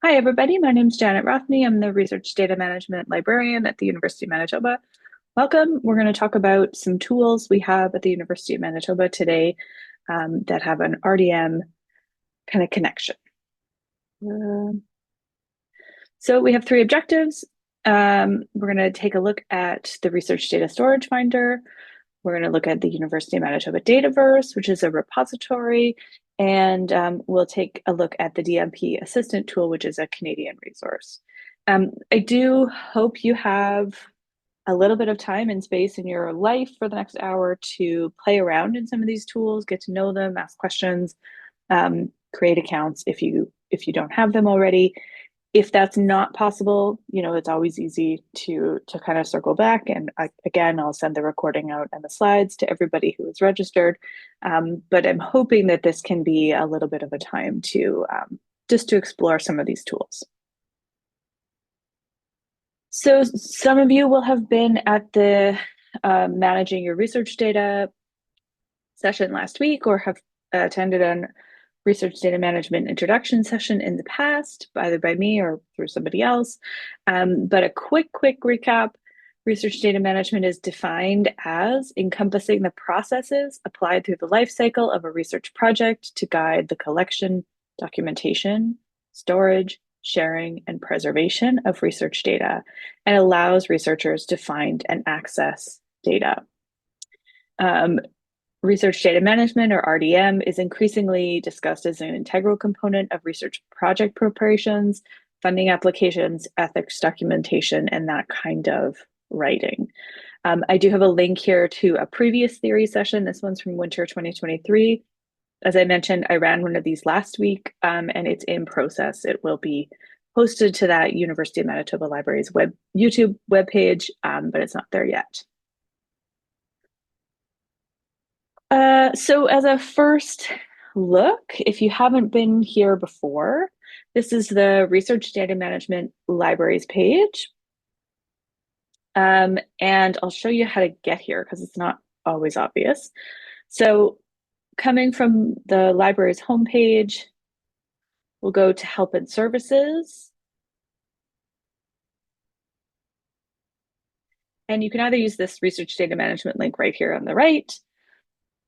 Hi, everybody. My name is Janet Rothney. I'm the Research Data Management Librarian at the University of Manitoba. Welcome. We're going to talk about some tools we have at the University of Manitoba today that have an RDM kind of connection. So we have three objectives. We're going to take a look at the Research Data Storage Finder. We're going to look at the University of Manitoba Dataverse, which is a repository, and we'll take a look at the DMP Assistant tool, which is a Canadian resource. I do hope you have a little bit of time and space in your life for the next hour to play around in some of these tools, get to know them, ask questions, create accounts if you don't have them already. If that's not possible, it's always easy to kind of circle back. And again, I'll send the recording out and the slides to everybody who is registered. But I'm hoping that this can be a little bit of a time to just to explore some of these tools. So some of you will have been at the Managing Your Research Data session last week or have attended an research data management introduction session in the past, either by me or through somebody else. But a quick recap, research data management is defined as encompassing the processes applied through the life cycle of a research project to guide the collection, documentation, storage, sharing, and preservation of research data, and allows researchers to find and access data. Research data management, or RDM, is increasingly discussed as an integral component of research project preparations, funding applications, ethics documentation, and that kind of writing. I do have a link here to a previous theory session. This one's from winter 2023. As I mentioned, I ran one of these last week, and it's in process. It will be posted to that University of Manitoba Library's YouTube webpage, but it's not there yet. So as a first look, if you haven't been here before, this is the Research Data Management Libraries page. And I'll show you how to get here because it's not always obvious. So coming from the library's homepage, we'll go to Help and Services. And you can either use this research data management link right here on the right,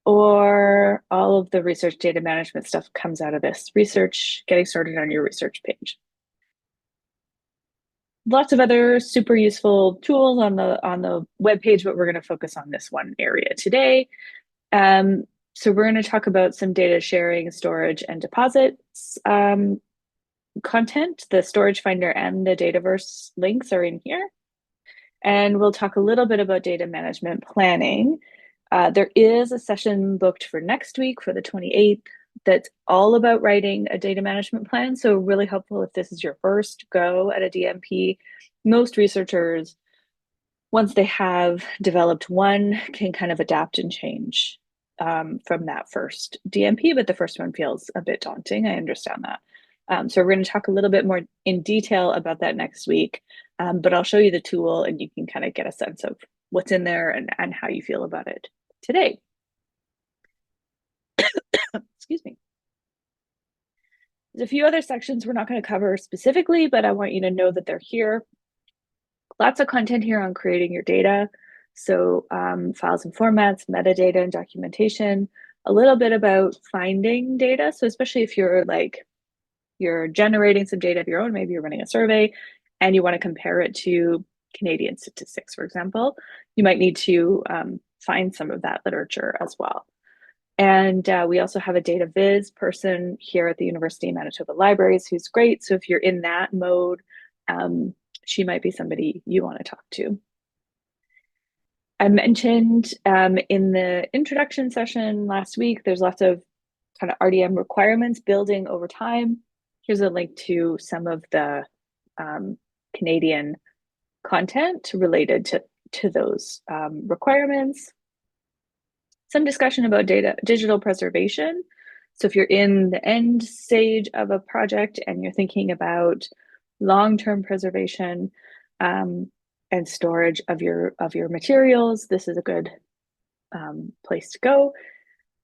or all of the research data management stuff comes out of this research, getting started on your research page. Lots of other super useful tools on the web page, but we're going to focus on this one area today. So we're going to talk about some data sharing, storage, and deposits content. The storage finder and the Dataverse links are in here. And we'll talk a little bit about data management planning. There is a session booked for next week for the 28th that's all about writing a data management plan. So really helpful if this is your first go at a DMP. Most researchers, once they have developed one, can kind of adapt and change from that first DMP, but the first one feels a bit daunting. I understand that. So we're going to talk a little bit more in detail about that next week, but I'll show you the tool and you can kind of get a sense of what's in there and how you feel about it today. Excuse me. There's a few other sections we're not going to cover specifically, but I want you to know that they're here. Lots of content here on creating your data. So files and formats, metadata and documentation, a little bit about finding data. So especially if you're generating some data of your own, maybe you're running a survey and you want to compare it to Canadian statistics, for example, you might need to find some of that literature as well. And we also have a data viz person here at the University of Manitoba Libraries who's great. So if you're in that mode, she might be somebody you want to talk to. I mentioned in the introduction session last week, there's lots of kind of RDM requirements building over time. Here's a link to some of the Canadian content related to those requirements. Some discussion about digital preservation. So if you're in the end stage of a project and you're thinking about long-term preservation and storage of your materials, this is a good place to go.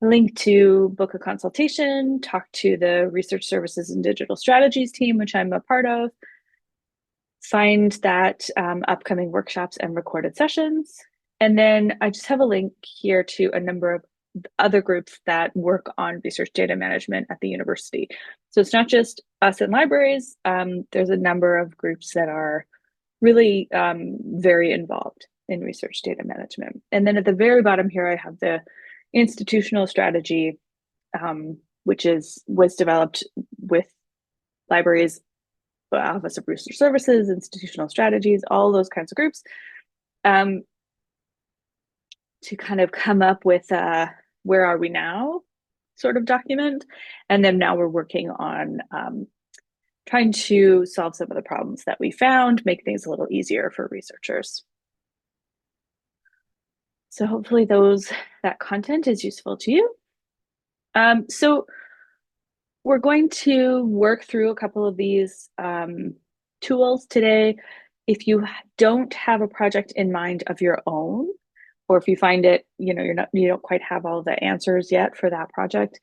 a link to book a consultation, talk to the Research Services and Digital Strategies team, which I'm a part of, find that upcoming workshops and recorded sessions. And then I just have a link here to a number of other groups that work on research data management at the university. So it's not just us in libraries. There's a number of groups that are really very involved in research data management. And then at the very bottom here, I have the institutional strategy, which was developed with libraries, Office of Research Services, institutional strategies, all those kinds of groups, to kind of come up with a where are we now sort of document. And then now we're working on trying to solve some of the problems that we found, make things a little easier for researchers. So hopefully that content is useful to you. So we're going to work through a couple of these tools today. If you don't have a project in mind of your own, or if you find it, you don't quite have all the answers yet for that project,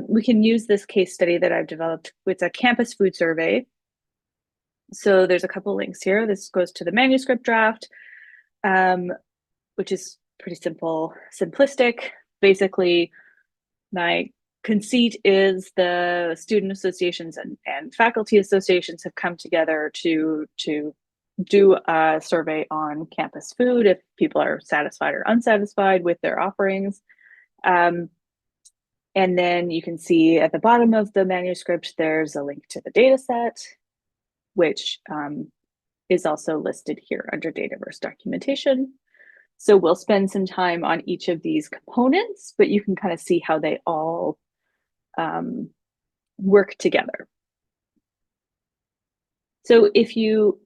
we can use this case study that I've developed. It's a campus food survey. So there's a couple links here. This goes to the manuscript draft, which is pretty simplistic. Basically, my conceit is the student associations and faculty associations have come together to do a survey on campus food, if people are satisfied or unsatisfied with their offerings. And then you can see at the bottom of the manuscript, there's a link to the data set, which is also listed here under Dataverse documentation. So we'll spend some time on each of these components, but you can kind of see how they all work together. So if you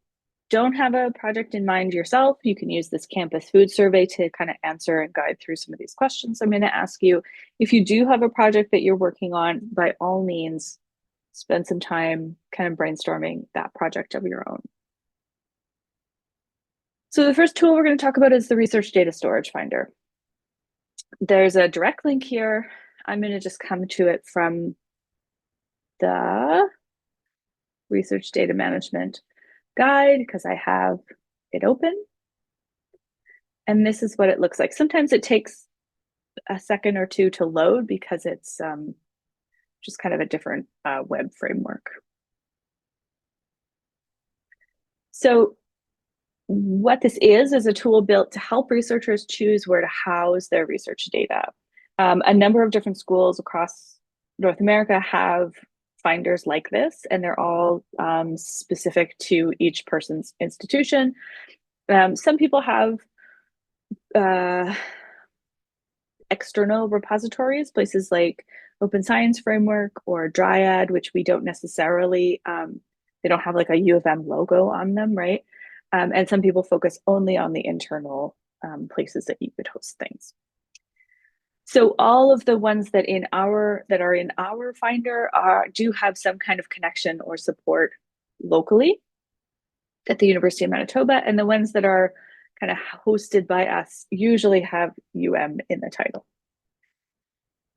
don't have a project in mind yourself, you can use this campus food survey to kind of answer and guide through some of these questions I'm going to ask you. If you do have a project that you're working on, by all means, spend some time kind of brainstorming that project of your own. So the first tool we're going to talk about is the Research Data Storage Finder. There's a direct link here. I'm going to just come to it from the Research Data Management Guide because I have it open. And this is what it looks like. Sometimes it takes a second or two to load because it's just kind of a different web framework. So what this is a tool built to help researchers choose where to house their research data. A number of different schools across North America have finders like this, and they're all specific to each person's institution. Some people have external repositories, places like Open Science Framework or Dryad, which we don't necessarily, they don't have like a U of M logo on them, right? And some people focus only on the internal places that you could host things. So all of the ones that are in our Finder do have some kind of connection or support locally at the University of Manitoba, and the ones that are kind of hosted by us usually have UM in the title.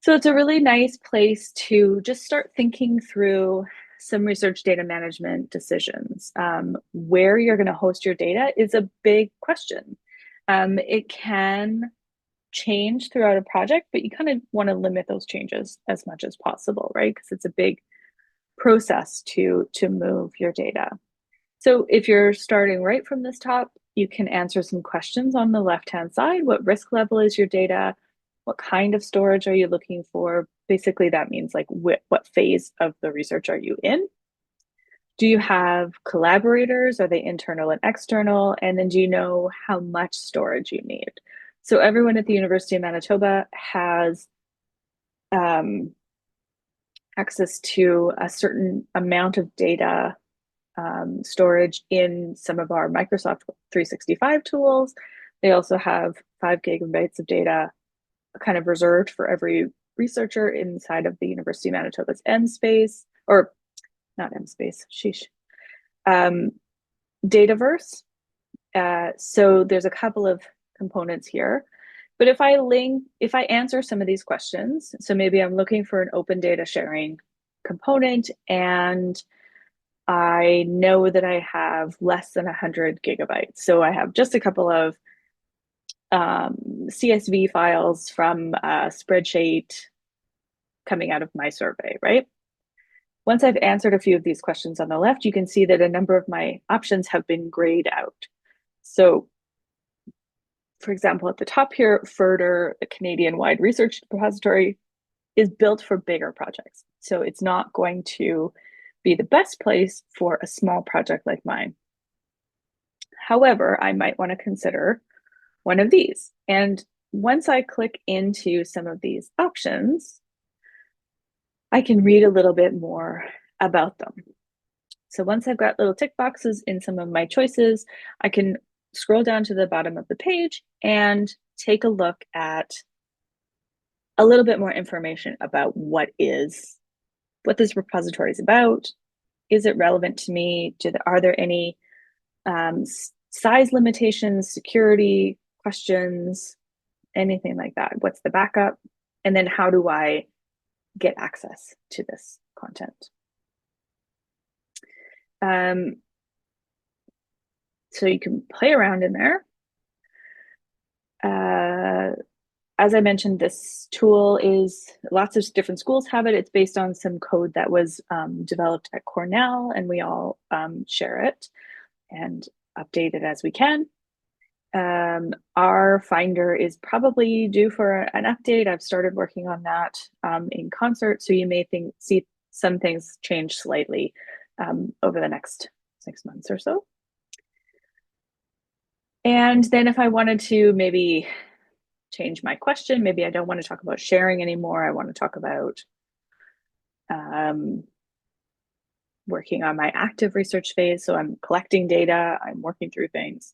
So it's a really nice place to just start thinking through some research data management decisions. Where you're going to host your data is a big question. It can change throughout a project, but you kind of want to limit those changes as much as possible, right? Because it's a big process to move your data. So if you're starting right from this top, you can answer some questions on the left-hand side. What risk level is your data? What kind of storage are you looking for? Basically, that means like what phase of the research are you in? Do you have collaborators? Are they internal and external? And then do you know how much storage you need? So everyone at the University of Manitoba has access to a certain amount of data storage in some of our Microsoft 365 tools. They also have 5 gigabytes of data kind of reserved for every researcher inside of the University of Manitoba's MSpace, or not MSpace, sheesh, Dataverse. So there's a couple of components here. But if I answer some of these questions, so maybe I'm looking for an open data sharing component and I know that I have less than 100 gigabytes. So I have just a couple of CSV files from a spreadsheet coming out of my survey, right? Once I've answered a few of these questions on the left, you can see that a number of my options have been grayed out. So for example, at the top here, FURDR, the Canadian-wide research repository, is built for bigger projects. So it's not going to be the best place for a small project like mine. However, I might want to consider one of these. And once I click into some of these options, I can read a little bit more about them. So once I've got little tick boxes in some of my choices, I can scroll down to the bottom of the page and take a look at a little bit more information about what this repository is about. Is it relevant to me? Are there any size limitations, security questions, anything like that? What's the backup? And then how do I get access to this content? So you can play around in there. As I mentioned, this tool is, lots of different schools have it. It's based on some code that was developed at Cornell, and we all share it and update it as we can. Our Finder is probably due for an update. I've started working on that in concert, so you may see some things change slightly over the next 6 months or so. And then if I wanted to maybe change my question, maybe I don't want to talk about sharing anymore, I want to talk about working on my active research phase, so I'm collecting data, I'm working through things,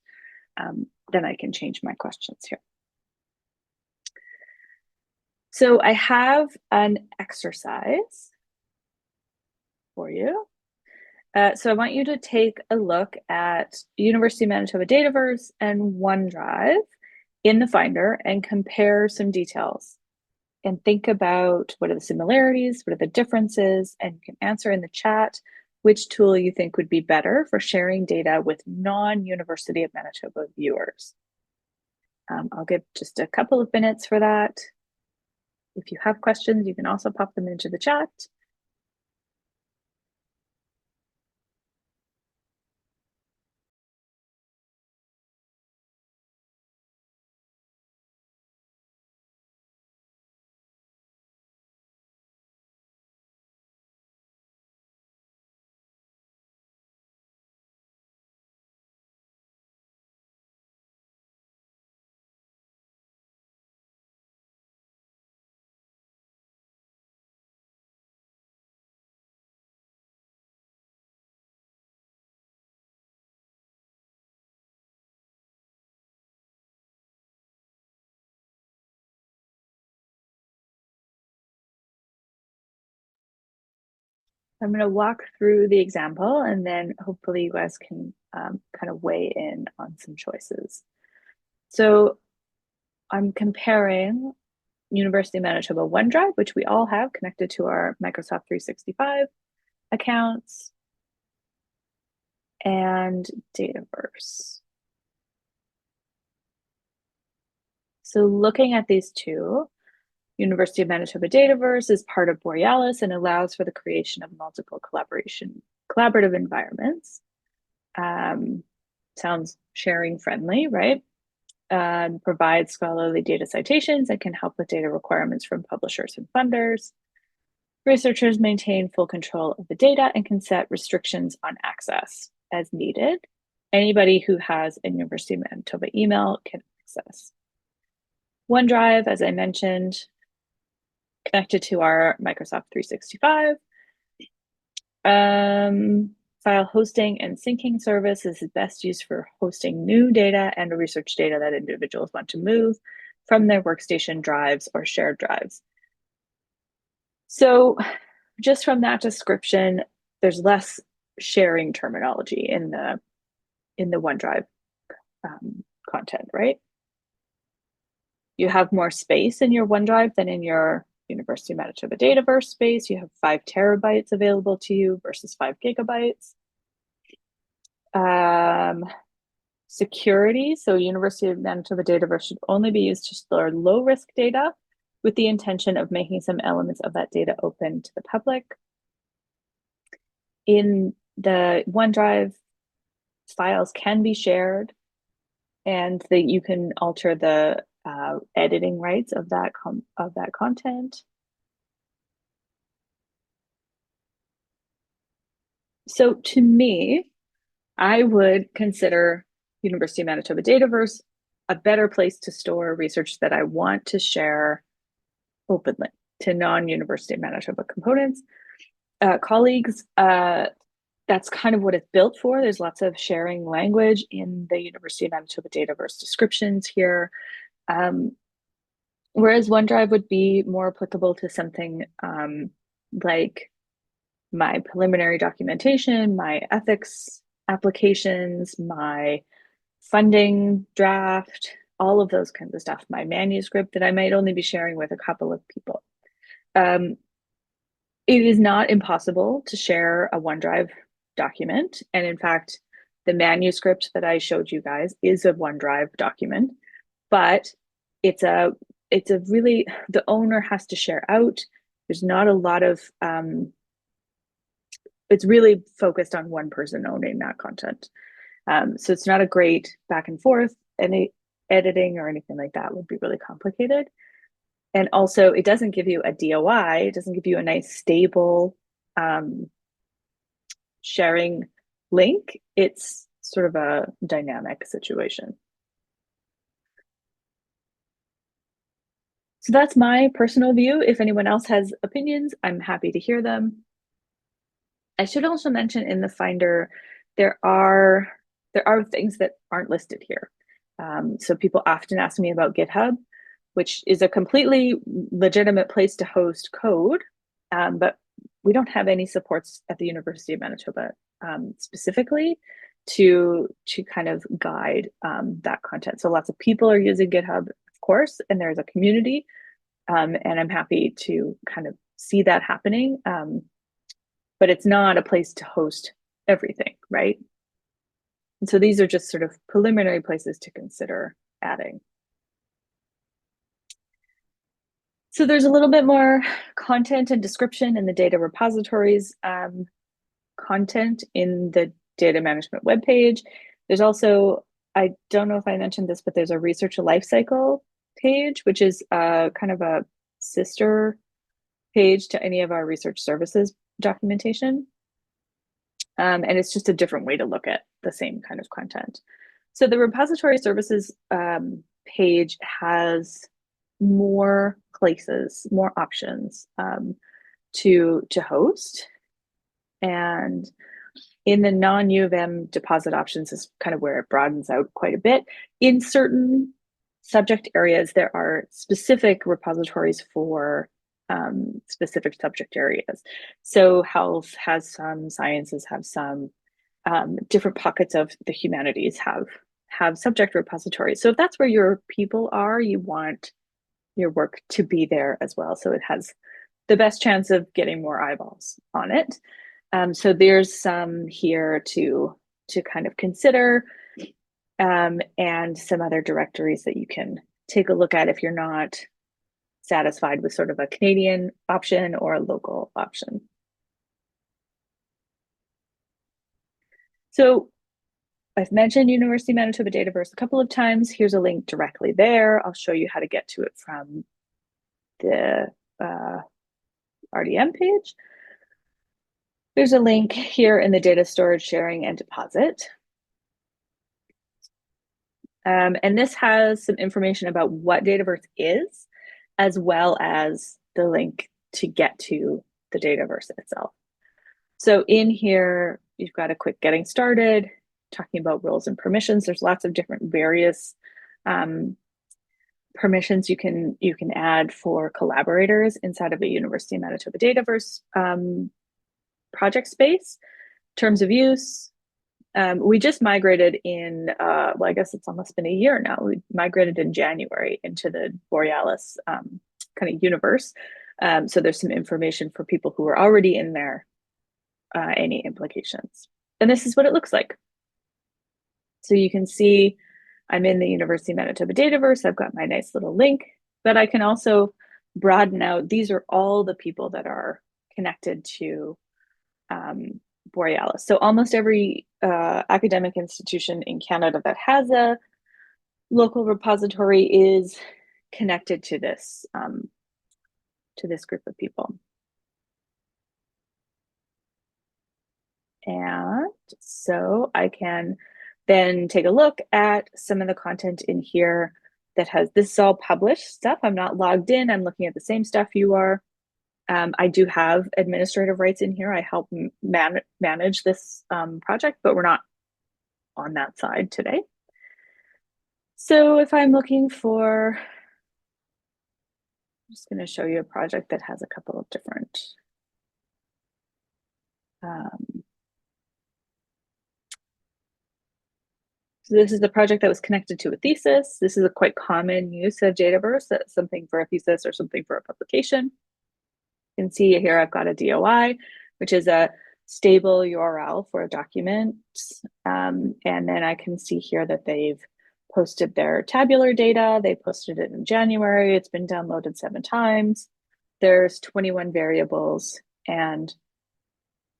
then I can change my questions here. So I have an exercise for you. So I want you to take a look at University of Manitoba Dataverse and OneDrive in the Finder and compare some details and think about what are the similarities, what are the differences, and you can answer in the chat which tool you think would be better for sharing data with non-University of Manitoba viewers. I'll give just a couple of minutes for that. If you have questions, you can also pop them into the chat. I'm going to walk through the example and then hopefully you guys can kind of weigh in on some choices. So I'm comparing University of Manitoba OneDrive, which we all have connected to our Microsoft 365 accounts, and Dataverse. So looking at these two, University of Manitoba Dataverse is part of Borealis and allows for the creation of multiple collaborative environments. Sounds sharing friendly, right? Provides scholarly data citations and can help with data requirements from publishers and funders. Researchers maintain full control of the data and can set restrictions on access as needed. Anybody who has a University of Manitoba email can access. OneDrive, as I mentioned, connected to our Microsoft 365. File hosting and syncing service is best used for hosting new data and research data that individuals want to move from their workstation drives or shared drives. So just from that description, there's less sharing terminology in the OneDrive content, right? You have more space in your OneDrive than in your University of Manitoba Dataverse space. You have 5 terabytes available to you versus 5 gigabytes. Security, so University of Manitoba Dataverse should only be used to store low-risk data with the intention of making some elements of that data open to the public. In the OneDrive, files can be shared, and that you can alter the editing rights of that content. So to me, I would consider University of Manitoba Dataverse a better place to store research that I want to share openly to non-University of Manitoba components. Colleagues, that's kind of what it's built for. There's lots of sharing language in the University of Manitoba Dataverse descriptions here. Whereas OneDrive would be more applicable to something like my preliminary documentation, my ethics applications, my funding draft, all of those kinds of stuff, my manuscript that I might only be sharing with a couple of people. It is not impossible to share a OneDrive document. And in fact, the manuscript that I showed you guys is a OneDrive document, but it's a really, the owner has to share out. There's not a lot of, it's really focused on one person owning that content. So it's not a great back and forth, and editing or anything like that would be really complicated. And also it doesn't give you a DOI, it doesn't give you a nice stable sharing link. It's sort of a dynamic situation. So that's my personal view. If anyone else has opinions, I'm happy to hear them. I should also mention in the Finder, there are things that aren't listed here. So people often ask me about GitHub, which is a completely legitimate place to host code, but we don't have any supports at the University of Manitoba specifically to kind of guide that content. So lots of people are using GitHub, of course, and there's a community, and I'm happy to kind of see that happening, but it's not a place to host everything, right? And so these are just sort of preliminary places to consider adding. So there's a little bit more content and description in the data repositories content in the data management webpage. There's also, I don't know if I mentioned this, but there's a research lifecycle page, which is kind of a sister page to any of our research services documentation. And it's just a different way to look at the same kind of content. So the repository services page has more places, more options to host. And in the non-U of M deposit options is kind of where it broadens out quite a bit. In certain subject areas, there are specific repositories for specific subject areas. So health has some, sciences have some, different pockets of the humanities have subject repositories. So if that's where your people are, you want your work to be there as well. So it has the best chance of getting more eyeballs on it. So there's some here to kind of consider, and some other directories that you can take a look at if you're not satisfied with sort of a Canadian option or a local option. So I've mentioned University of Manitoba Dataverse a couple of times. Here's a link directly there. I'll show you how to get to it from the RDM page. There's a link here in the data storage, sharing, and deposit. And this has some information about what Dataverse is, as well as the link to get to the Dataverse itself. So in here, you've got a quick getting started, talking about roles and permissions. There's lots of different various permissions you can add for collaborators inside of a University of Manitoba Dataverse project space, terms of use, We just migrated in, well, I guess it's almost been a year now. We migrated in January into the Borealis kind of universe. So there's some information for people who are already in there, any implications. And this is what it looks like. So you can see I'm in the University of Manitoba Dataverse. I've got my nice little link, but I can also broaden out. These are all the people that are connected to Borealis. So almost every academic institution in Canada that has a local repository is connected to this group of people. And so I can then take a look at some of the content in here that has, this is all published stuff. I'm not logged in. I'm looking at the same stuff you are. I do have administrative rights in here. I help manage this project, but we're not on that side today. So if I'm looking for, I'm just going to show you a project that has a couple of different so this is the project that was connected to a thesis. This is a quite common use of Dataverse. That's something for a thesis or something for a publication. You can see here I've got a DOI, which is a stable URL for a document. And then I can see here that they've posted their tabular data. They posted it in January. It's been downloaded 7 times. There's 21 variables and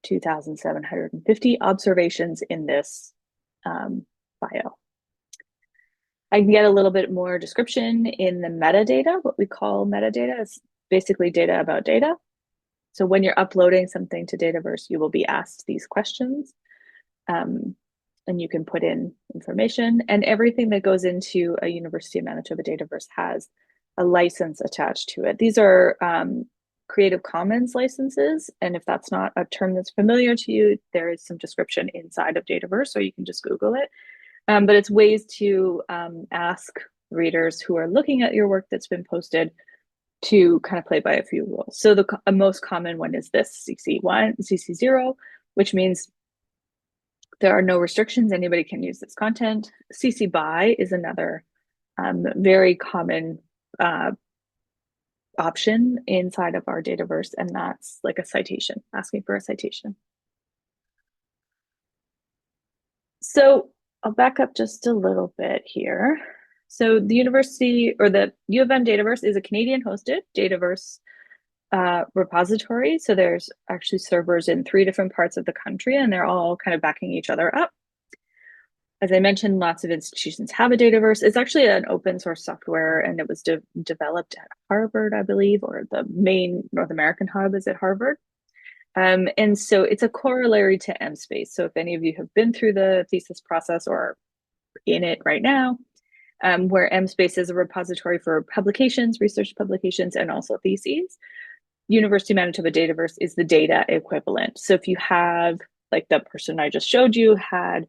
2,750 observations in this file. I can get a little bit more description in the metadata. What we call metadata is basically data about data. So when you're uploading something to Dataverse, you will be asked these questions, and you can put in information, and everything that goes into a University of Manitoba Dataverse has a license attached to it. These are Creative Commons licenses, and if that's not a term that's familiar to you, there is some description inside of Dataverse, or you can just Google it. But it's ways to ask readers who are looking at your work that's been posted to kind of play by a few rules. So the most common one is this CC0, which means there are no restrictions. Anybody can use this content. CC BY is another very common option inside of our Dataverse, and that's like a citation, asking for a citation. So I'll back up just a little bit here. So the university, or the U of M Dataverse, is a Canadian hosted Dataverse repository. So there's actually servers in 3 different parts of the country, and they're all kind of backing each other up. As I mentioned, lots of institutions have a Dataverse. It's actually an open source software, and it was developed at Harvard, I believe, or the main North American hub is at Harvard. And so it's a corollary to MSpace. So if any of you have been through the thesis process or in it right now, where MSpace is a repository for publications, research publications, and also theses, University of Manitoba Dataverse is the data equivalent. So if you have, like the person I just showed you had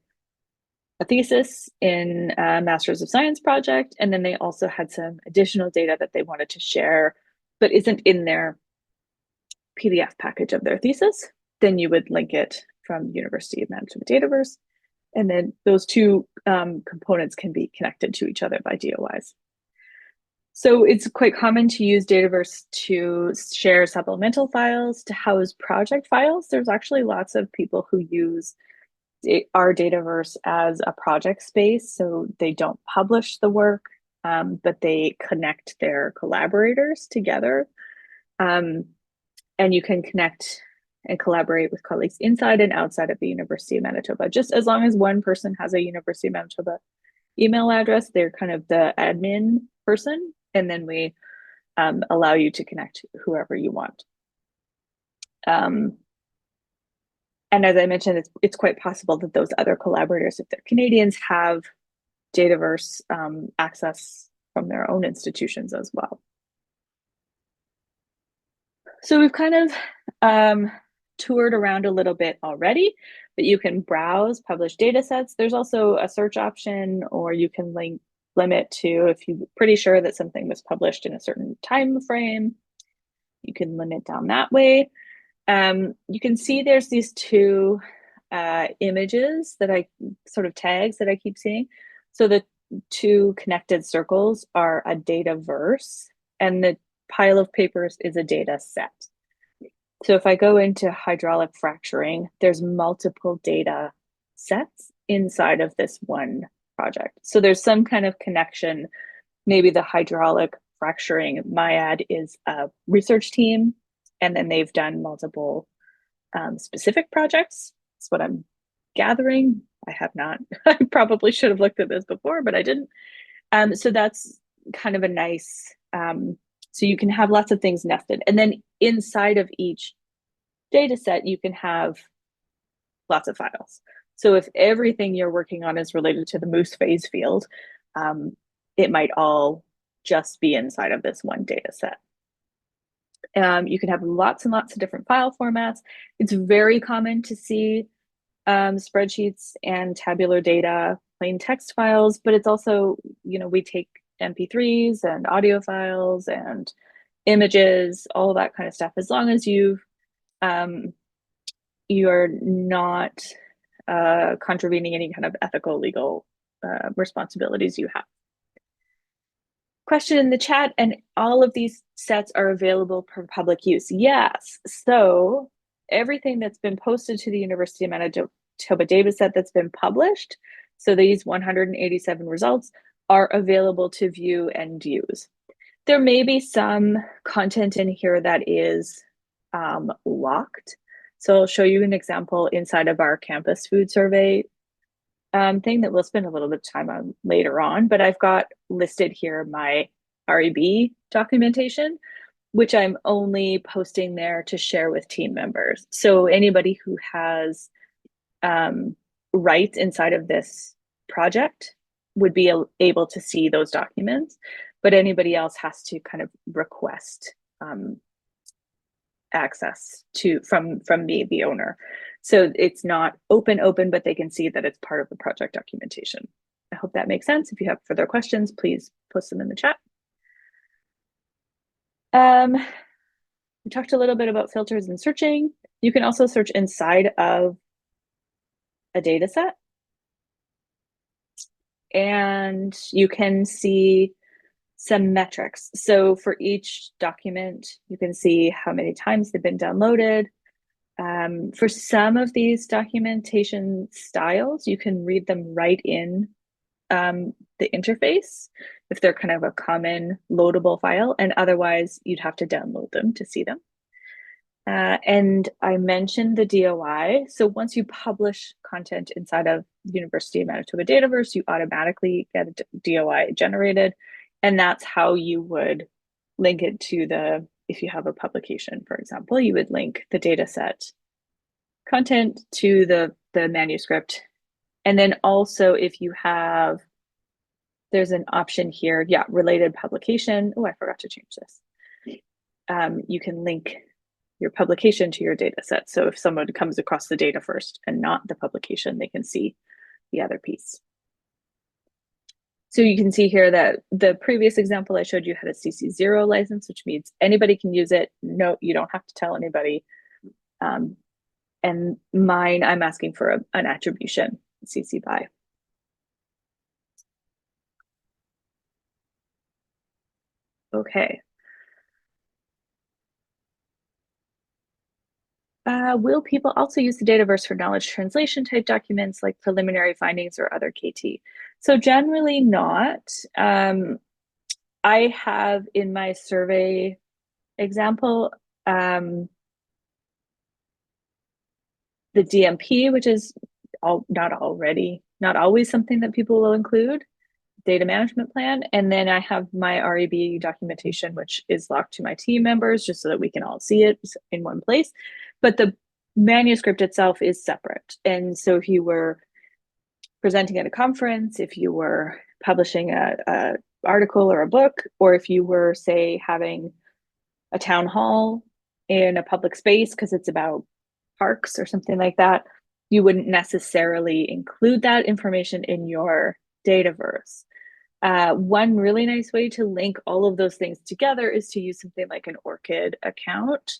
a thesis in a Master's of Science project, and then they also had some additional data that they wanted to share, but isn't in their PDF package of their thesis, then you would link it from University of Manitoba Dataverse. And then those two components can be connected to each other by DOIs. So it's quite common to use Dataverse to share supplemental files, to house project files. There's actually lots of people who use our Dataverse as a project space. So they don't publish the work, but they connect their collaborators together. And you can connect and collaborate with colleagues inside and outside of the University of Manitoba. Just as long as one person has a University of Manitoba email address, they're kind of the admin person, and then we allow you to connect whoever you want. And as I mentioned, it's quite possible that those other collaborators, if they're Canadians, have Dataverse access from their own institutions as well. So we've kind of toured around a little bit already, but you can browse published data sets. There's also a search option, or you can limit to, if you're pretty sure that something was published in a certain time frame, you can limit down that way. You can see there's these 2 images that I sort of tags that I keep seeing. So the two connected circles are a Dataverse, and the pile of papers is a data set. So if I go into hydraulic fracturing, there's multiple data sets inside of this one project. So there's some kind of connection. Maybe the hydraulic fracturing MIAD is a research team, and then they've done multiple specific projects. That's what I'm gathering. I have not. I probably should have looked at this before, but I didn't. So that's kind of a nice, so you can have lots of things nested. And then inside of each data set, you can have lots of files. So if everything you're working on is related to the moose phase field, it might all just be inside of this one data set. You can have lots and lots of different file formats. It's very common to see spreadsheets and tabular data, plain text files, but it's also, we take MP3s and audio files and images, all that kind of stuff, as long as you are not contravening any kind of ethical, legal responsibilities you have. Question in the chat, and all of these sets are available for public use. Yes, so everything that's been posted to the University of Manitoba dataset that's been published, so these 187 results are available to view and use. There may be some content in here that is locked. So I'll show you an example inside of our campus food survey thing that we'll spend a little bit of time on later on, but I've got listed here my REB documentation, which I'm only posting there to share with team members. So anybody who has rights inside of this project would be able to see those documents, but anybody else has to kind of request access from me, the owner. So it's not open, but they can see that it's part of the project documentation. I hope that makes sense. If you have further questions, please post them in the chat. We talked a little bit about filters and searching. You can also search inside of a data set. And you can see some metrics. So for each document, you can see how many times they've been downloaded. For some of these documentation styles, you can read them right in the interface if they're kind of a common loadable file, and otherwise you'd have to download them to see them. And I mentioned the DOI. So once you publish content inside of University of Manitoba Dataverse, you automatically get a DOI generated. And that's how you would link it to if you have a publication, for example, you would link the data set content to the manuscript. And then also if you have, there's an option here, related publication. Oh, I forgot to change this. You can link your publication to your data set. So if someone comes across the data first and not the publication, they can see the other piece. So you can see here that the previous example I showed you had a CC0 license, which means anybody can use it. No, you don't have to tell anybody. And mine, I'm asking for an attribution, CC BY. Okay. Will people also use the Dataverse for knowledge translation type documents like preliminary findings or other KT? So generally not. I have in my survey example, the DMP, which is not always something that people will include, data management plan. And then I have my REB documentation, which is locked to my team members just so that we can all see it in one place. But the manuscript itself is separate. And so if you were presenting at a conference, if you were publishing a article or a book, or if you were, say, having a town hall in a public space because it's about parks or something like that, you wouldn't necessarily include that information in your Dataverse. One really nice way to link all of those things together is to use something like an ORCID account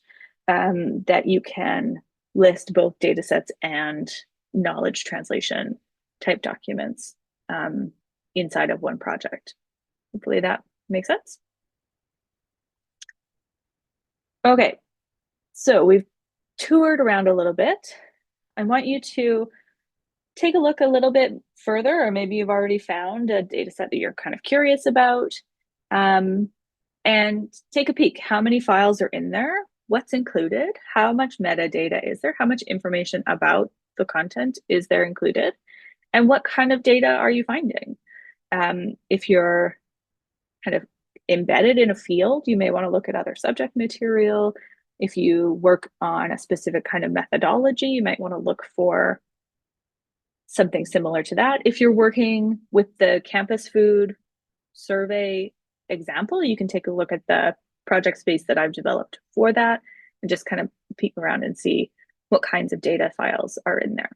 that you can list both data sets and knowledge translation type documents inside of one project. Hopefully that makes sense. Okay, so we've toured around a little bit. I want you to take a look a little bit further, or maybe you've already found a data set that you're kind of curious about, and take a peek. How many files are in there? What's included? How much metadata is there? How much information about the content is there included? And what kind of data are you finding? If you're kind of embedded in a field, you may want to look at other subject material. If you work on a specific kind of methodology, you might want to look for something similar to that. If you're working with the campus food survey example, you can take a look at the project space that I've developed for that and just kind of peek around and see what kinds of data files are in there.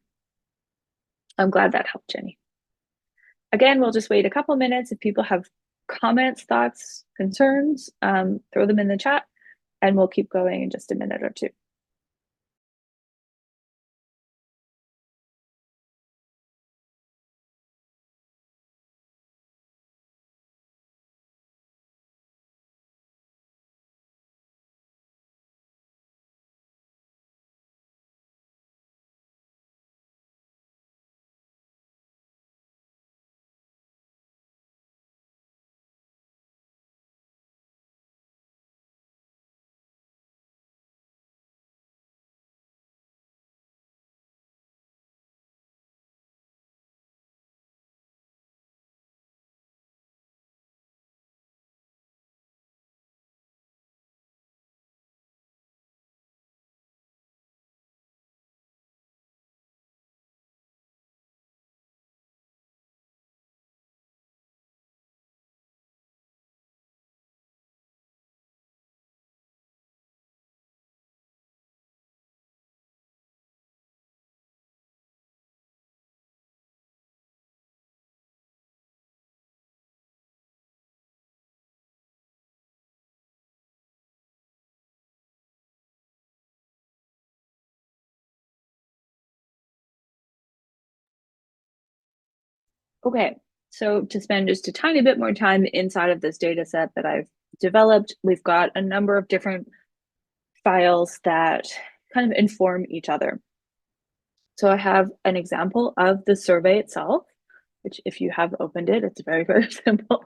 I'm glad that helped, Jenny. Again, we'll just wait a couple minutes. If people have comments, thoughts, concerns, throw them in the chat, and we'll keep going in just a minute or two. Okay, so to spend just a tiny bit more time inside of this data set that I've developed, we've got a number of different files that kind of inform each other. So I have an example of the survey itself, which if you have opened it, it's very, very simple.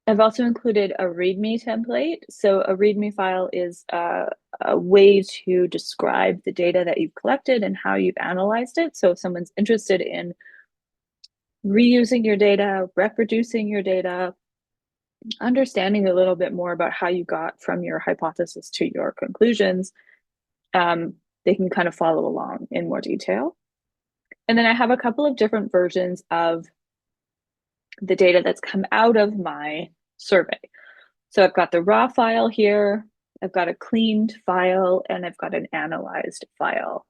I've also included a README template. So a README file is a way to describe the data that you've collected and how you've analyzed it. So if someone's interested in reusing your data, reproducing your data, understanding a little bit more about how you got from your hypothesis to your conclusions, they can kind of follow along in more detail. And then I have a couple of different versions of the data that's come out of my survey. So I've got the raw file here, I've got a cleaned file, and I've got an analyzed file.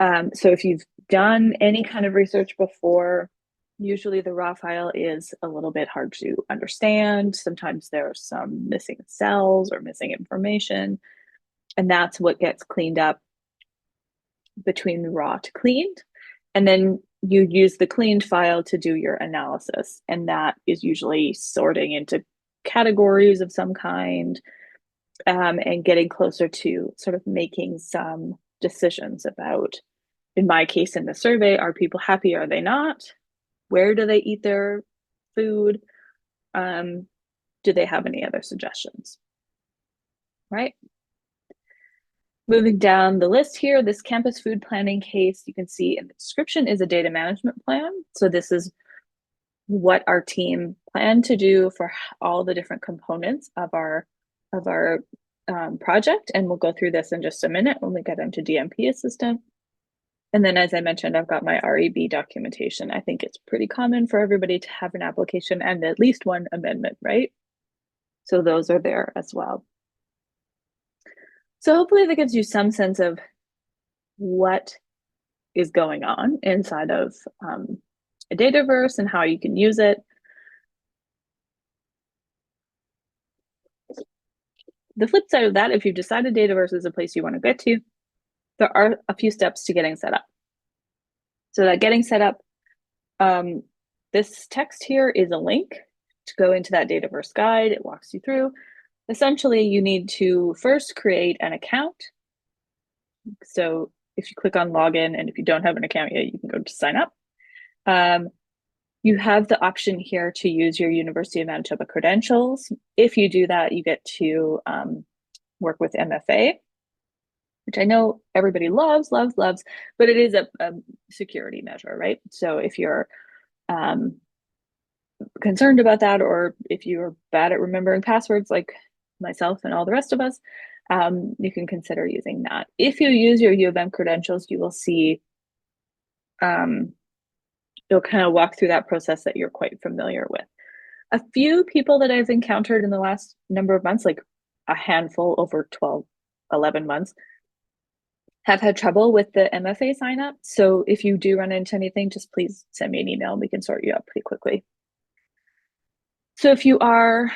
So if you've done any kind of research before, usually the raw file is a little bit hard to understand. Sometimes there's some missing cells or missing information, and that's what gets cleaned up between the raw to cleaned. And then you use the cleaned file to do your analysis, and that is usually sorting into categories of some kind, and getting closer to sort of making some decisions about, in my case in the survey, are people happy, are they not? Where do they eat their food? Do they have any other suggestions? Right? Moving down the list here, this campus food planning case, you can see in the description is a data management plan. So this is what our team planned to do for all the different components of our project. And we'll go through this in just a minute when we get into DMP Assistant. And then, as I mentioned, I've got my REB documentation. I think it's pretty common for everybody to have an application and at least one amendment, right? So those are there as well. So hopefully that gives you some sense of what is going on inside of a Dataverse and how you can use it. The flip side of that, if you've decided Dataverse is a place you want to get to, there are a few steps to getting set up. So that getting set up, this text here is a link to go into that Dataverse guide. It walks you through. Essentially, you need to first create an account. So if you click on login, and if you don't have an account yet, you can go to sign up. You have the option here to use your University of Manitoba credentials. If you do that, you get to work with MFA, which I know everybody loves, but it is a security measure, right? So if you're concerned about that, or if you're bad at remembering passwords like myself and all the rest of us, you can consider using that. If you use your U of M credentials, you will see it'll kind of walk through that process that you're quite familiar with. A few people that I've encountered in the last number of months, like a handful over 12, 11 months, have had trouble with the MFA sign up. So if you do run into anything, just please send me an email and we can sort you out pretty quickly. So if you are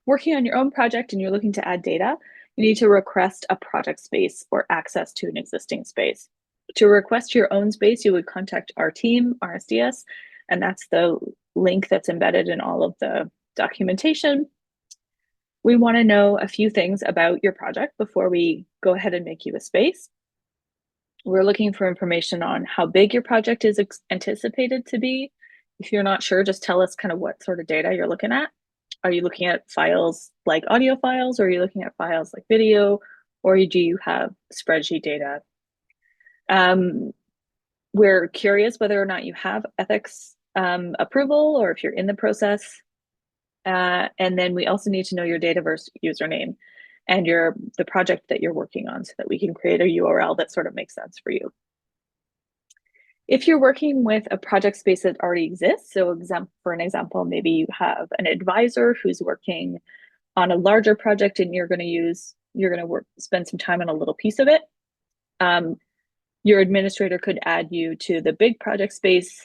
working on your own project and you're looking to add data, you need to request a project space or access to an existing space. To request your own space, you would contact our team, RSDS, and that's the link that's embedded in all of the documentation. We want to know a few things about your project before we go ahead and make you a space. We're looking for information on how big your project is anticipated to be. If you're not sure, just tell us kind of what sort of data you're looking at. Are you looking at files like audio files, or are you looking at files like video, or do you have spreadsheet data? We're curious whether or not you have ethics approval, or if you're in the process. And then we also need to know your Dataverse username and the project that you're working on, so that we can create a URL that sort of makes sense for you. If you're working with a project space that already exists, so for an example, maybe you have an advisor who's working on a larger project and you're going to spend some time on a little piece of it. Your administrator could add you to the big project space,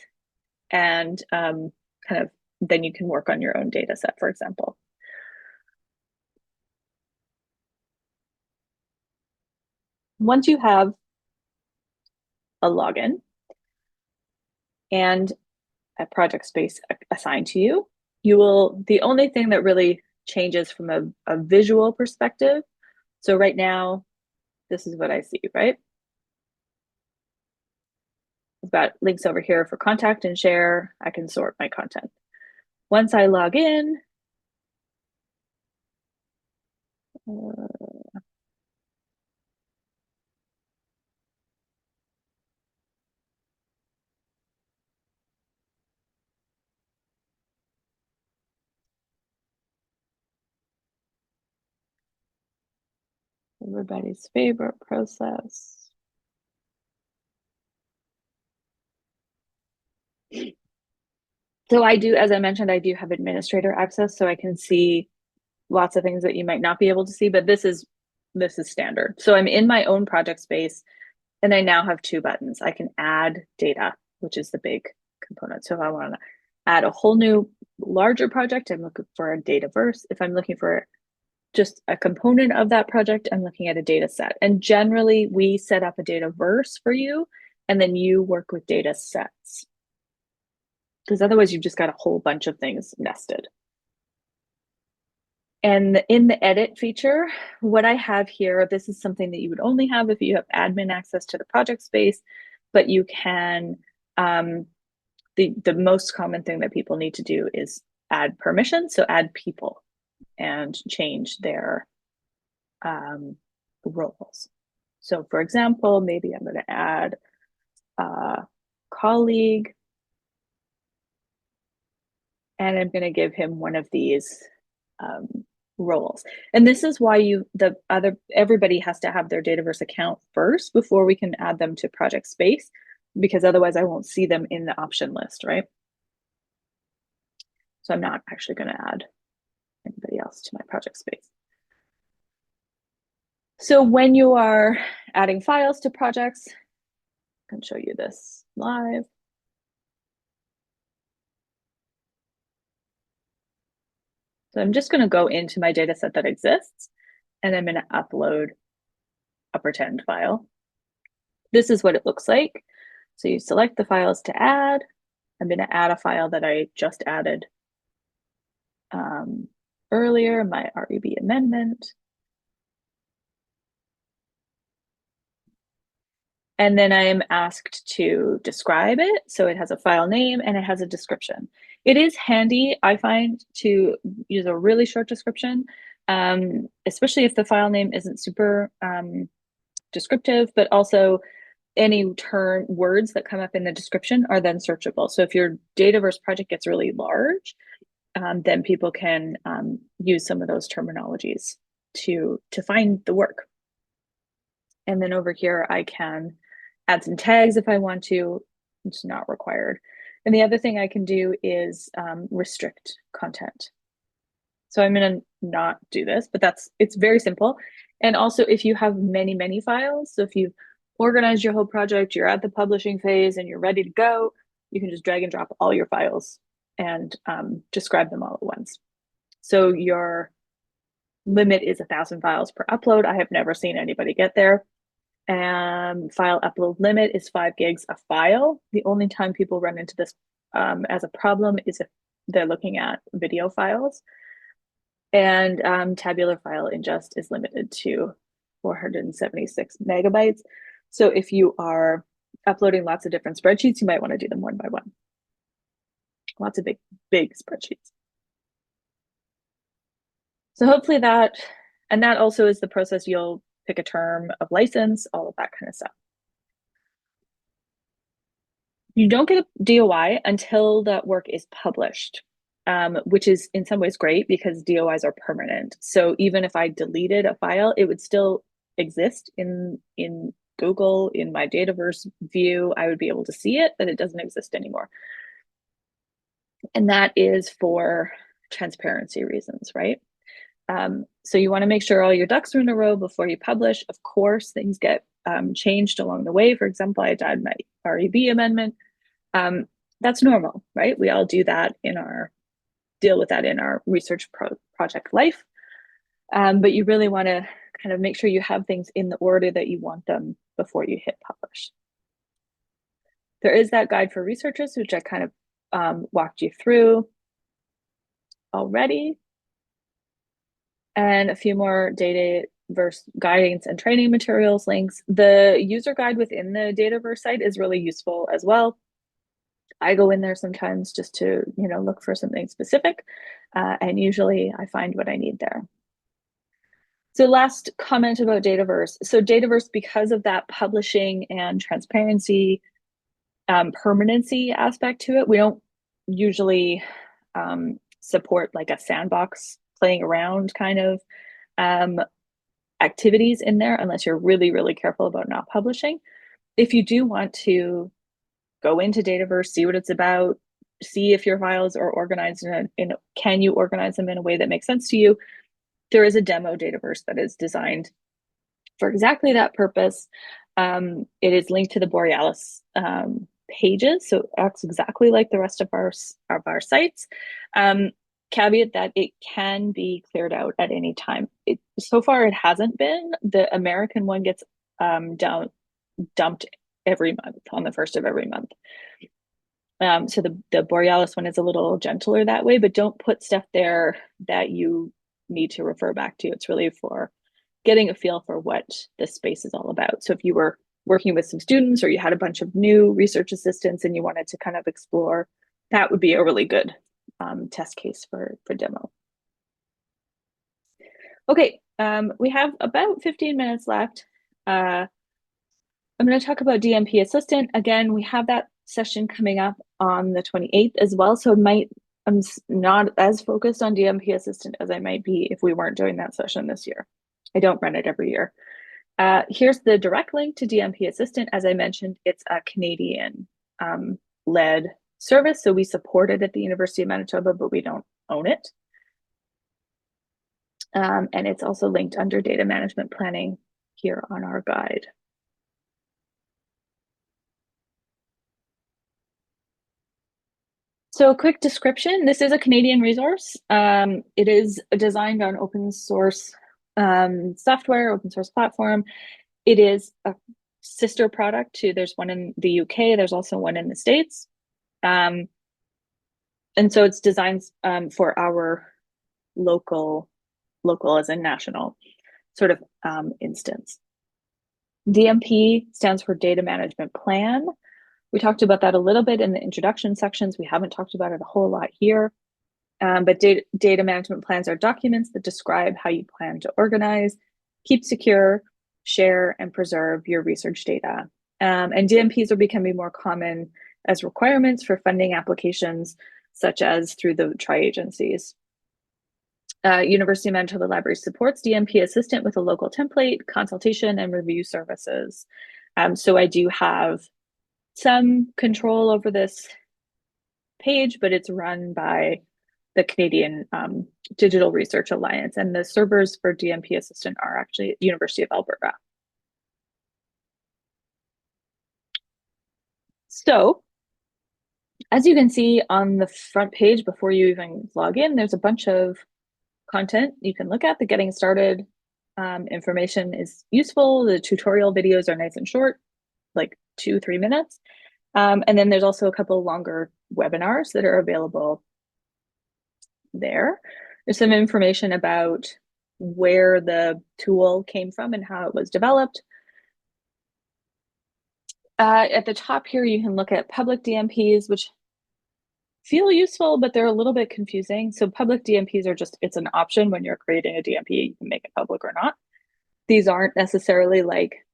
and then you can work on your own data set, for example. Once you have a login and a project space assigned to you, the only thing that really changes from a visual perspective. So right now, this is what I see, right? I've got links over here for contact and share. I can sort my content. Once I log in, everybody's favorite process. So I do, as I mentioned, I do have administrator access, so I can see lots of things that you might not be able to see, but this is standard. So I'm in my own project space, and I now have two buttons. I can add data, which is the big component. So if I want to add a whole new larger project, I'm looking for a Dataverse. If I'm looking for just a component of that project, I'm looking at a data set. And generally, we set up a Dataverse for you, and then you work with data sets, because otherwise you've just got a whole bunch of things nested. And in the edit feature, what I have here, this is something that you would only have if you have admin access to the project space, but you can, the most common thing that people need to do is add permissions, so add people and change their roles. So for example, maybe I'm going to add a colleague, and I'm going to give him one of these roles. And this is why everybody has to have their Dataverse account first before we can add them to project space, because otherwise I won't see them in the option list, right? So I'm not actually going to add anybody else to my project space. So when you are adding files to projects, I can show you this live. So I'm just going to go into my data set that exists, and I'm going to upload a pretend file. this is what it looks like. So you select the files to add. I'm going to add a file that I just added earlier, my REB amendment. And then I am asked to describe it. So it has a file name and it has a description. It is handy, I find, to use a really short description, especially if the file name isn't super descriptive, but also any words that come up in the description are then searchable. So if your Dataverse project gets really large, then people can use some of those terminologies to find the work. And then over here, I can add some tags if I want to. It's not required. And the other thing I can do is restrict content. So I'm going to not do this, but it's very simple. And also, if you have many, many files, so if you've organized your whole project, you're at the publishing phase and you're ready to go, you can just drag and drop all your files and describe them all at once. So your limit is 1,000 files per upload. I have never seen anybody get there. File upload limit is 5 gigs a file. The only time people run into this as a problem is if they're looking at video files. And tabular file ingest is limited to 476 megabytes. So if you are uploading lots of different spreadsheets, you might want to do them one by one. Lots of big spreadsheets. So hopefully that also is the process. You'll pick a term of license, all of that kind of stuff. You don't get a DOI until that work is published, which is in some ways great because DOIs are permanent. So even if I deleted a file, it would still exist in Google, in my Dataverse view. I would be able to see it, but it doesn't exist anymore. And that is for transparency reasons, right? So you want to make sure all your ducks are in a row before you publish. Of course, things get changed along the way. For example, I did my REB amendment. That's normal, right? We all do that deal with that in our research project life. But you really want to kind of make sure you have things in the order that you want them before you hit publish. There is that guide for researchers, which I kind of walked you through already. And a few more Dataverse guidance and training materials links. The user guide within the Dataverse site is really useful as well. I go in there sometimes just to, look for something specific, and usually I find what I need there. So last comment about Dataverse. So Dataverse, because of that publishing and transparency, permanency aspect to it, we don't usually support like a sandbox playing around kind of activities in there unless you're really, really careful about not publishing. If you do want to go into Dataverse, see what it's about, see if your files are organized can you organize them in a way that makes sense to you, there is a demo Dataverse that is designed for exactly that purpose. It is linked to the Borealis pages, so it acts exactly like the rest of our sites. Caveat that it can be cleared out at any time. So far, it hasn't been. The American one gets dumped every month on the 1st of every month. So the Borealis one is a little gentler that way, but don't put stuff there that you need to refer back to. It's really for getting a feel for what this space is all about. So if you were working with some students or you had a bunch of new research assistants and you wanted to kind of explore, that would be a really good test case for demo. Okay, we have about 15 minutes left. I'm going to talk about DMP Assistant. Again, we have that session coming up on the 28th as well. So I'm not as focused on DMP Assistant as I might be if we weren't doing that session this year. I don't run it every year. Here's the direct link to DMP Assistant. As I mentioned, it's a Canadian led service. So we support it at the University of Manitoba, but we don't own it. And it's also linked under data management planning here on our guide. So a quick description, this is a Canadian resource. It is designed on open source software, open source platform. It is a sister product to, there's one in the UK, there's also one in the States. And so it's designed for our local as a national sort of instance. DMP stands for Data Management Plan. We talked about that a little bit in the introduction sections. We haven't talked about it a whole lot here. But data management plans are documents that describe how you plan to organize, keep secure, share, and preserve your research data. And DMPs are becoming more common as requirements for funding applications, such as through the tri-agencies. University of Manitoba Library supports DMP Assistant with a local template, consultation, and review services. So I do have some control over this page, but it's run by the Canadian Digital Research Alliance, and the servers for DMP Assistant are actually at University of Alberta. So, as you can see on the front page before you even log in, there's a bunch of content you can look at. The getting started information is useful. The tutorial videos are nice and short, like 2-3 minutes. And then there's also a couple longer webinars that are available there. There's some information about where the tool came from and how it was developed. At the top here, you can look at public DMPs, which feel useful, but they're a little bit confusing. So public DMPs are just, it's an option when you're creating a DMP, you can make it public or not. These aren't necessarily like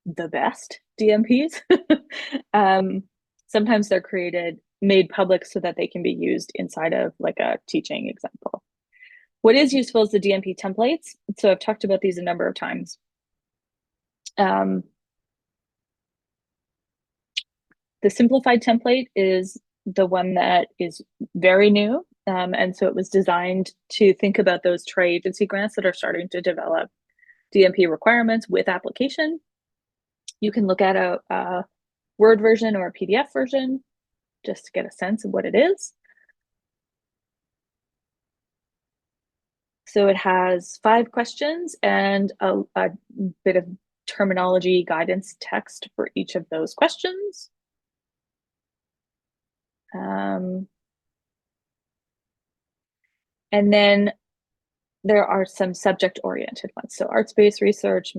the best DMPs. Sometimes they're made public so that they can be used inside of like a teaching example. What is useful is the DMP templates. So I've talked about these a number of times. The simplified template is the one that is very new. And so it was designed to think about those tri-agency grants that are starting to develop DMP requirements with application. You can look at a Word version or a PDF version just to get a sense of what it is. So it has 5 questions and a bit of terminology guidance text for each of those questions. And then there are some subject-oriented ones. So arts-based research,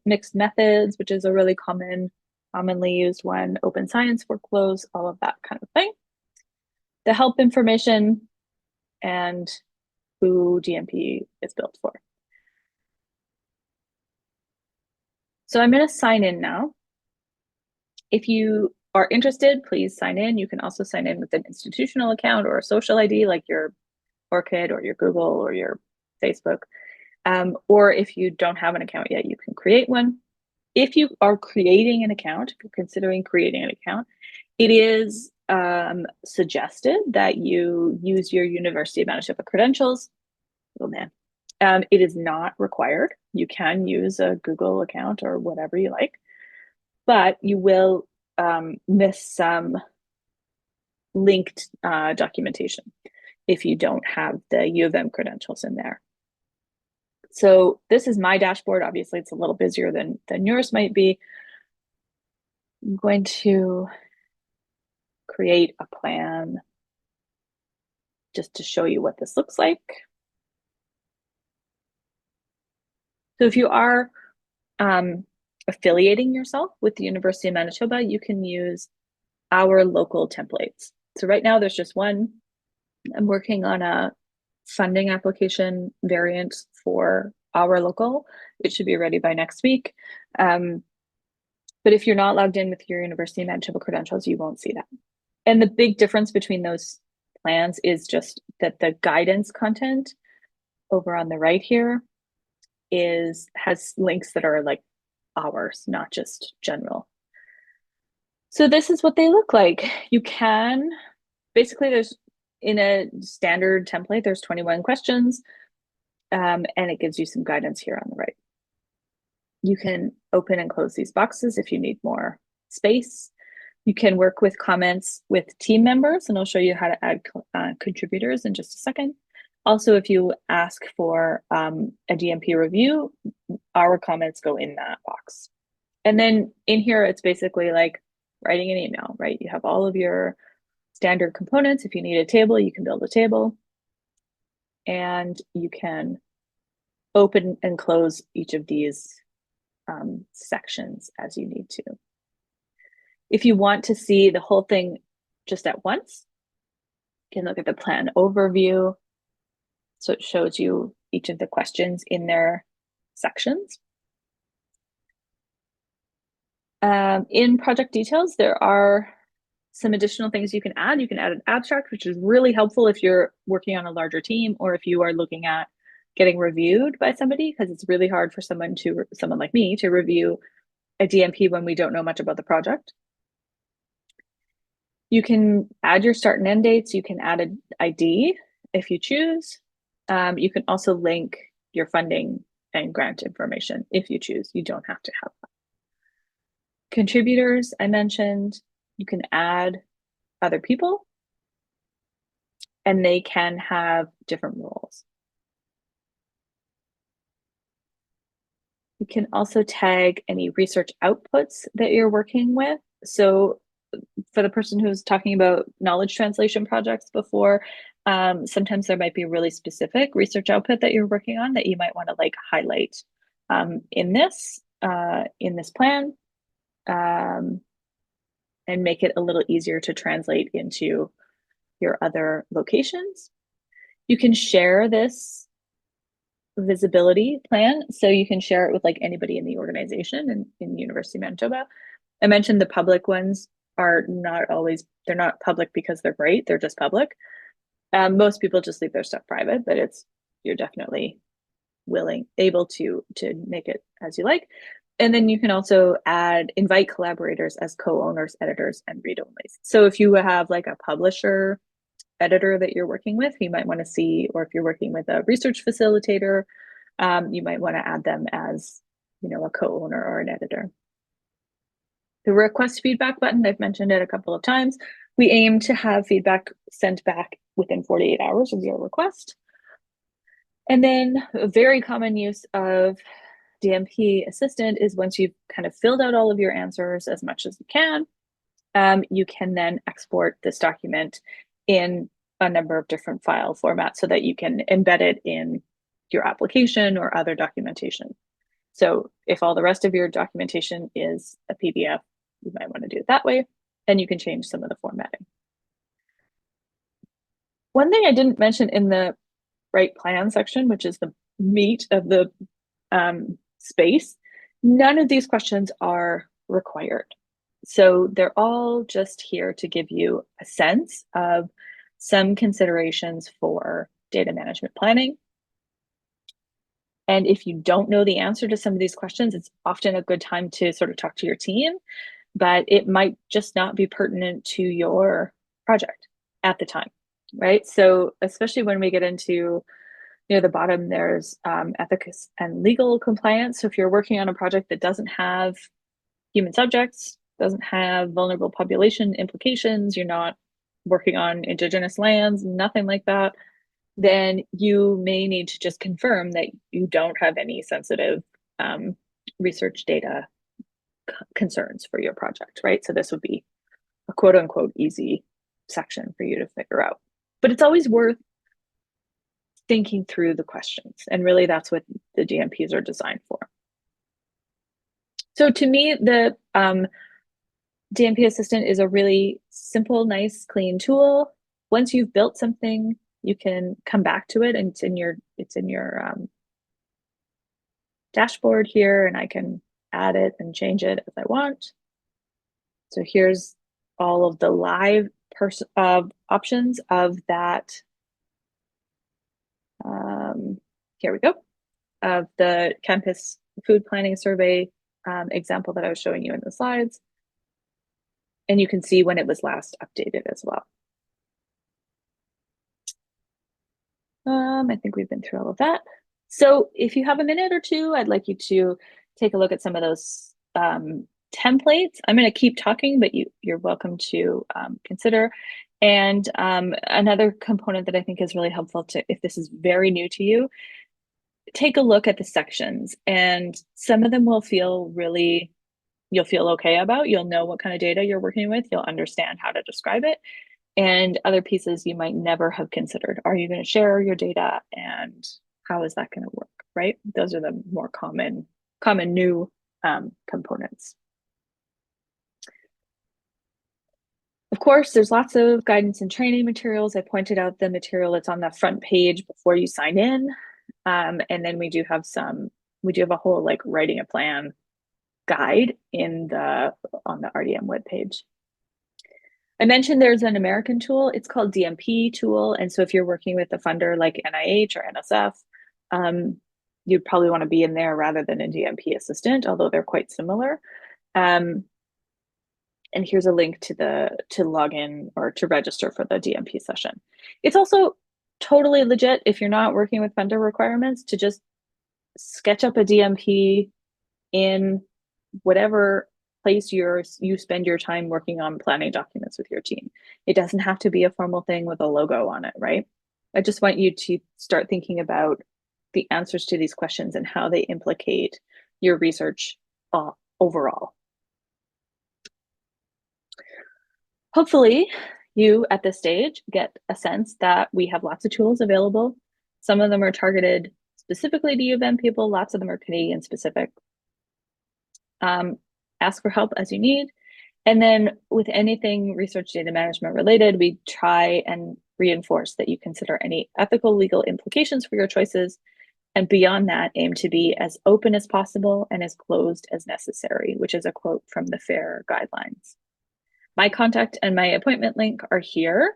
mixed methods, which is a really commonly used one, open science workflows, all of that kind of thing. The help information and who DMP is built for. So I'm going to sign in now. If you are interested, please sign in. You can also sign in with an institutional account or a social ID like your ORCID or your Google or your Facebook. Or if you don't have an account yet, you can create one. If you are creating an account, if you're considering creating an account, it is suggested that you use your University of Manitoba credentials. Oh man. It is not required. You can use a Google account or whatever you like, but you will miss some linked documentation if you don't have the U of M credentials in there. So this is my dashboard. Obviously, it's a little busier than yours might be. I'm going to create a plan just to show you what this looks like. So if you are affiliating yourself with the University of Manitoba, you can use our local templates. So right now there's just one. I'm working on a funding application variant for our local. It should be ready by next week. But if you're not logged in with your University of Manitoba credentials, you won't see that. And the big difference between those plans is just that the guidance content over on the right here has links that are like ours, not just general. So this is what they look like. You can, basically there's, in a standard template, there's 21 questions, and it gives you some guidance here on the right. You can open and close these boxes if you need more space. You can work with comments with team members, and I'll show you how to add contributors in just a second. Also, if you ask for a DMP review, our comments go in that box. And then in here, it's basically like writing an email, right? You have all of your standard components. If you need a table, you can build a table. And you can open and close each of these sections as you need to. If you want to see the whole thing just at once, you can look at the plan overview. So it shows you each of the questions in their sections. In project details, there are some additional things you can add. You can add an abstract, which is really helpful if you're working on a larger team or if you are looking at getting reviewed by somebody, because it's really hard for someone like me to review a DMP when we don't know much about the project. You can add your start and end dates. You can add an ID if you choose. You can also link your funding and grant information if you choose. You don't have to have that. Contributors, I mentioned, you can add other people and they can have different roles. You can also tag any research outputs that you're working with. So for the person who's talking about knowledge translation projects before, sometimes there might be a really specific research output that you're working on that you might want to like highlight in this plan and make it a little easier to translate into your other locations. You can share this visibility plan. So you can share it with like anybody in the organization in University of Manitoba. I mentioned the public ones are not always, they're not public because they're great, they're just public. Most people just leave their stuff private, but you're definitely able to make it as you like. And then you can also invite collaborators as co-owners, editors, and read-onlys. So if you have like a publisher editor that you're working with, you might want to see, or if you're working with a research facilitator, you might want to add them as, a co-owner or an editor. The request feedback button, I've mentioned it a couple of times. We aim to have feedback sent back within 48 hours of your request. And then a very common use of DMP Assistant is once you've kind of filled out all of your answers as much as you can then export this document in a number of different file formats so that you can embed it in your application or other documentation. So if all the rest of your documentation is a PDF, you might want to do it that way, and you can change some of the formatting. One thing I didn't mention in the write plan section, which is the meat of the space, none of these questions are required. So they're all just here to give you a sense of some considerations for data management planning. And if you don't know the answer to some of these questions, it's often a good time to sort of talk to your team, but it might just not be pertinent to your project at the time, right? So especially when we get into near the bottom, there's ethics and legal compliance. So if you're working on a project that doesn't have human subjects, doesn't have vulnerable population implications, you're not working on Indigenous lands, nothing like that, then you may need to just confirm that you don't have any sensitive research data concerns for your project, right? So this would be a quote unquote easy section for you to figure out. But it's always worth thinking through the questions. And really that's what the DMPs are designed for. So to me, the DMP Assistant is a really simple, nice, clean tool. Once you've built something, you can come back to it, and it's in your dashboard here, and I can add it and change it as I want. So here's all of the live options of that. Here we go, of the campus food planning survey example that I was showing you in the slides. And you can see when it was last updated as well. I think we've been through all of that. So if you have a minute or two, I'd like you to take a look at some of those templates. I'm going to keep talking, but you're welcome to consider. And another component that I think is really helpful if this is very new to you, take a look at the sections, and some of them will feel really you'll feel okay about. You'll know what kind of data you're working with. You'll understand how to describe it. And other pieces you might never have considered. Are you going to share your data, and how is that going to work, right? Those are the more common new components. Of course, there's lots of guidance and training materials. I pointed out the material that's on the front page before you sign in. And then we do have a whole like writing a plan guide on the RDM webpage. I mentioned there's an American tool. It's called DMP tool. And so if you're working with a funder like NIH or NSF, you'd probably want to be in there rather than in DMP Assistant, although they're quite similar. And here's a link to log in or to register for the DMP session. It's also totally legit if you're not working with funder requirements to just sketch up a DMP in whatever place you spend your time working on planning documents with your team. It doesn't have to be a formal thing with a logo on it, right? I just want you to start thinking about the answers to these questions and how they implicate your research overall. Hopefully, you at this stage get a sense that we have lots of tools available. Some of them are targeted specifically to U of M people, lots of them are Canadian specific. Ask for help as you need. And then with anything research data management related, we try and reinforce that you consider any ethical, legal implications for your choices. And beyond that, aim to be as open as possible and as closed as necessary, which is a quote from the FAIR guidelines. My contact and my appointment link are here.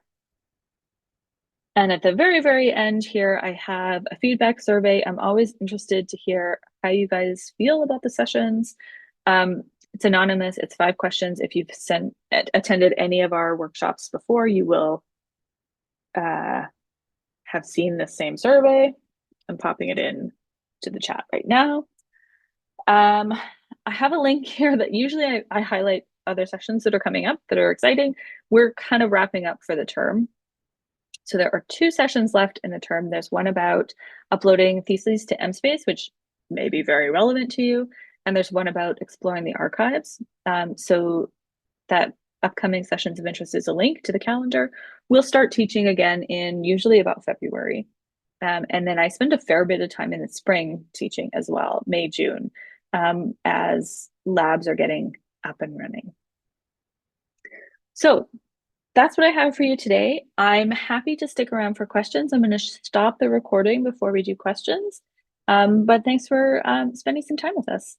And at the very, very end here, I have a feedback survey. I'm always interested to hear how you guys feel about the sessions. It's anonymous, it's 5 questions. If you've attended any of our workshops before, you will have seen the same survey. I'm popping it in to the chat right now. I have a link here that usually I highlight other sessions that are coming up that are exciting. We're kind of wrapping up for the term. So there are 2 sessions left in the term. There's one about uploading theses to MSpace, which may be very relevant to you. And there's one about exploring the archives. So that upcoming sessions of interest is a link to the calendar. We'll start teaching again in usually about February. And then I spend a fair bit of time in the spring teaching as well, May, June, as labs are getting up and running. So that's what I have for you today. I'm happy to stick around for questions. I'm going to stop the recording before we do questions. But thanks for spending some time with us.